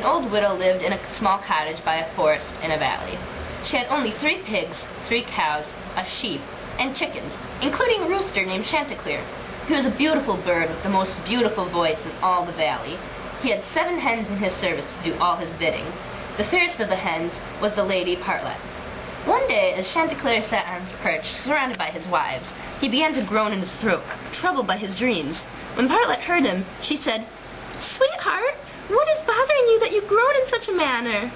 old widow lived in a small cottage by a forest in a valley. She had only 3 pigs, 3 cows, a sheep, and chickens, including a rooster named Chanticleer. He was a beautiful bird with the most beautiful voice in all the valley. He had 7 hens in his service to do all his bidding. The fairest of the hens was the Lady Partlet. One day, as Chanticleer sat on his perch, surrounded by his wives, he began to groan in his throat, troubled by his dreams. When Partlet heard him, she said, "Sweetheart, what is bothering you that you groan in such a manner?"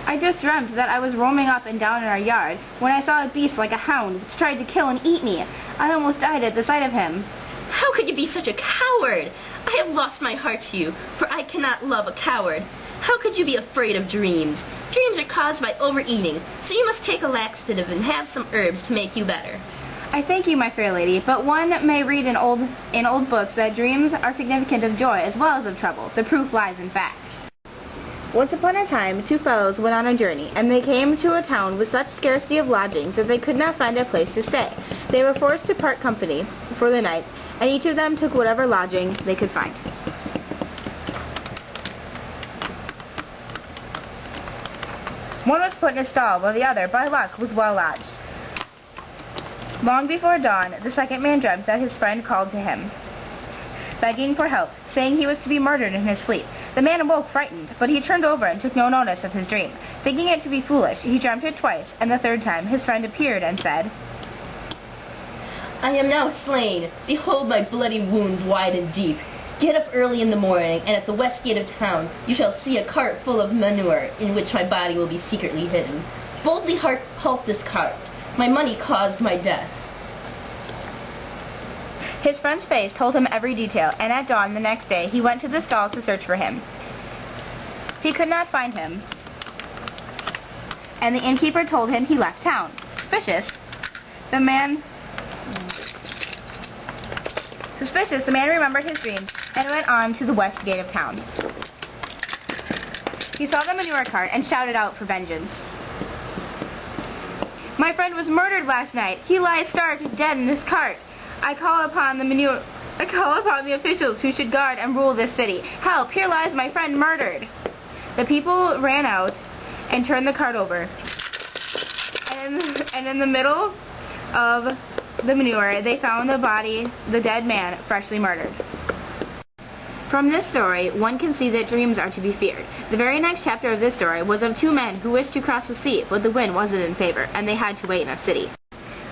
"I just dreamt that I was roaming up and down in our yard when I saw a beast like a hound which tried to kill and eat me. I almost died at the sight of him." "How could you be such a coward? I have lost my heart to you, for I cannot love a coward. How could you be afraid of dreams? Dreams are caused by overeating, so you must take a laxative and have some herbs to make you better." "I thank you, my fair lady, but one may read in old books that dreams are significant of joy as well as of trouble. The proof lies in fact." Once upon a time, 2 fellows went on a journey, and they came to a town with such scarcity of lodgings that they could not find a place to stay. They were forced to part company for the night, and each of them took whatever lodging they could find. One was put in a stall, while the other, by luck, was well lodged. Long before dawn, the second man dreamt that his friend called to him, begging for help, saying he was to be murdered in his sleep. The man awoke frightened, but he turned over and took no notice of his dream. Thinking it to be foolish, he dreamt it twice, and the 3rd time his friend appeared and said, "I am now slain. Behold my bloody wounds wide and deep. Get up early in the morning, and at the west gate of town you shall see a cart full of manure, in which my body will be secretly hidden. Boldly halt this cart. My money caused my death." His friend's face told him every detail, and at dawn the next day he went to the stall to search for him. He could not find him, and the innkeeper told him he left town. Suspicious, the man remembered his dream and went on to the west gate of town. He saw the manure cart and shouted out for vengeance. "My friend was murdered last night. He lies stark dead in this cart. I call upon the officials who should guard and rule this city. Help! Here lies my friend murdered." The people ran out and turned the cart over. And in the middle of the manure, they found the dead man, freshly murdered. From this story, one can see that dreams are to be feared. The very next chapter of this story was of 2 men who wished to cross the sea, but the wind wasn't in favor, and they had to wait in a city.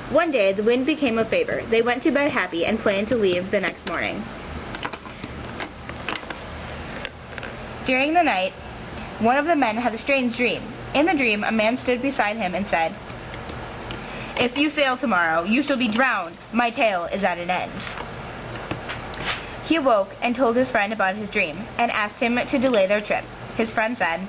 One day, the wind became a favor. They went to bed happy and planned to leave the next morning. During the night, one of the men had a strange dream. In the dream, a man stood beside him and said, "If you sail tomorrow, you shall be drowned. My tale is at an end." He awoke and told his friend about his dream, and asked him to delay their trip. His friend said,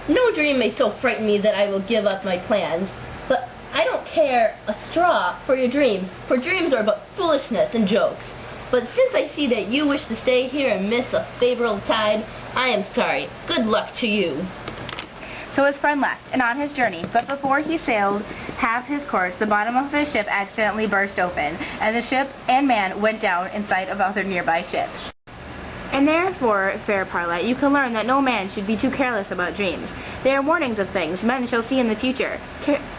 "No dream may so frighten me that I will give up my plans, but I don't care a straw for your dreams, for dreams are but foolishness and jokes. But since I see that you wish to stay here and miss a favorable tide, I am sorry. Good luck to you." So his friend left, and on his journey, but before he sailed half his course, the bottom of his ship accidentally burst open, and the ship and man went down in sight of other nearby ships. And therefore, fair Partlet, you can learn that no man should be too careless about dreams. They are warnings of things men shall see in the future.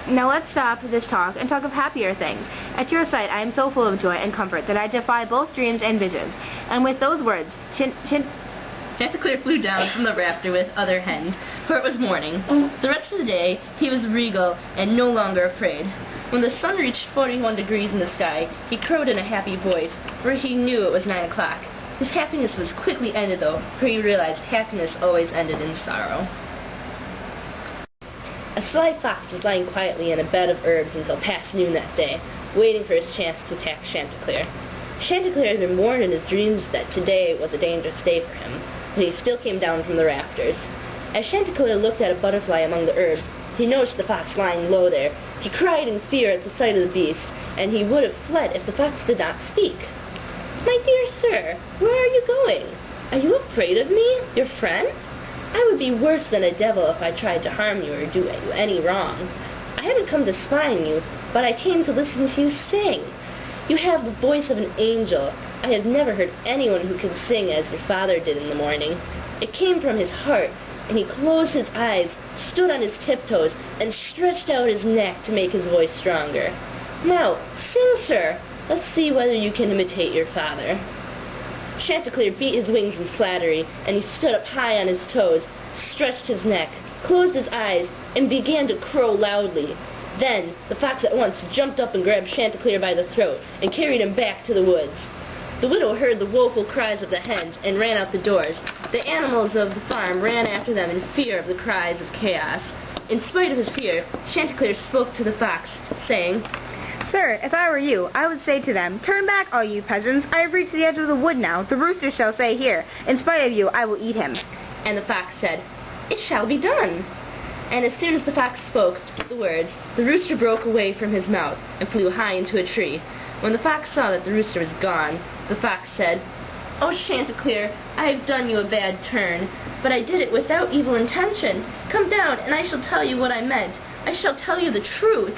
Now let's stop this talk and talk of happier things. At your sight I am so full of joy and comfort that I defy both dreams and visions. And with those words, Chanticleer flew down from the rafter with other hens, for it was morning. The rest of the day he was regal and no longer afraid. When the sun reached 41 degrees in the sky, he crowed in a happy voice, for he knew it was 9 o'clock. His happiness was quickly ended, though, for he realized happiness always ended in sorrow. A sly fox was lying quietly in a bed of herbs until past noon that day, waiting for his chance to attack Chanticleer. Chanticleer had been warned in his dreams that today was a dangerous day for him, but he still came down from the rafters. As Chanticleer looked at a butterfly among the herbs, he noticed the fox lying low there. He cried in fear at the sight of the beast, and he would have fled if the fox did not speak. "My dear sir, where are you going? Are you afraid of me, your friend? I would be worse than a devil if I tried to harm you or do you any wrong. I haven't come to spy on you, but I came to listen to you sing. You have the voice of an angel. I have never heard anyone who can sing as your father did in the morning. It came from his heart, and he closed his eyes, stood on his tiptoes, and stretched out his neck to make his voice stronger. "Now, sing, sir. Let's see whether you can imitate your father." Chanticleer beat his wings in flattery, and he stood up high on his toes, stretched his neck, closed his eyes, and began to crow loudly. Then the fox at once jumped up and grabbed Chanticleer by the throat and carried him back to the woods. The widow heard the woeful cries of the hens and ran out the doors. The animals of the farm ran after them in fear of the cries of chaos. In spite of his fear, Chanticleer spoke to the fox, saying, "Sir, if I were you, I would say to them, 'Turn back, all you peasants. I have reached the edge of the wood now. The rooster shall say here. In spite of you, I will eat him.'" And the fox said, "It shall be done." And as soon as the fox spoke the words, the rooster broke away from his mouth and flew high into a tree. When the fox saw that the rooster was gone, the fox said, "Oh, Chanticleer, I have done you a bad turn, but I did it without evil intention. Come down, and I shall tell you what I meant. I shall tell you the truth."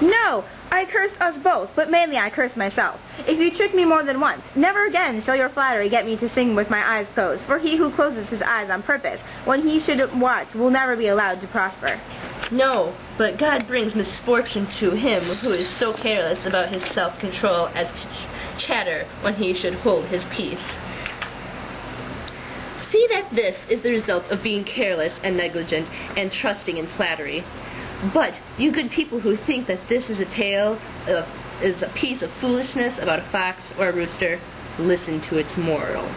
"No, I curse us both, but mainly I curse myself. If you trick me more than once, never again shall your flattery get me to sing with my eyes closed, for he who closes his eyes on purpose, when he should watch, will never be allowed to prosper." "No, but God brings misfortune to him who is so careless about his self-control as to chatter when he should hold his peace." See that this is the result of being careless and negligent and trusting in flattery. But you good people who think that this is a piece of foolishness about a fox or a rooster, listen to its moral.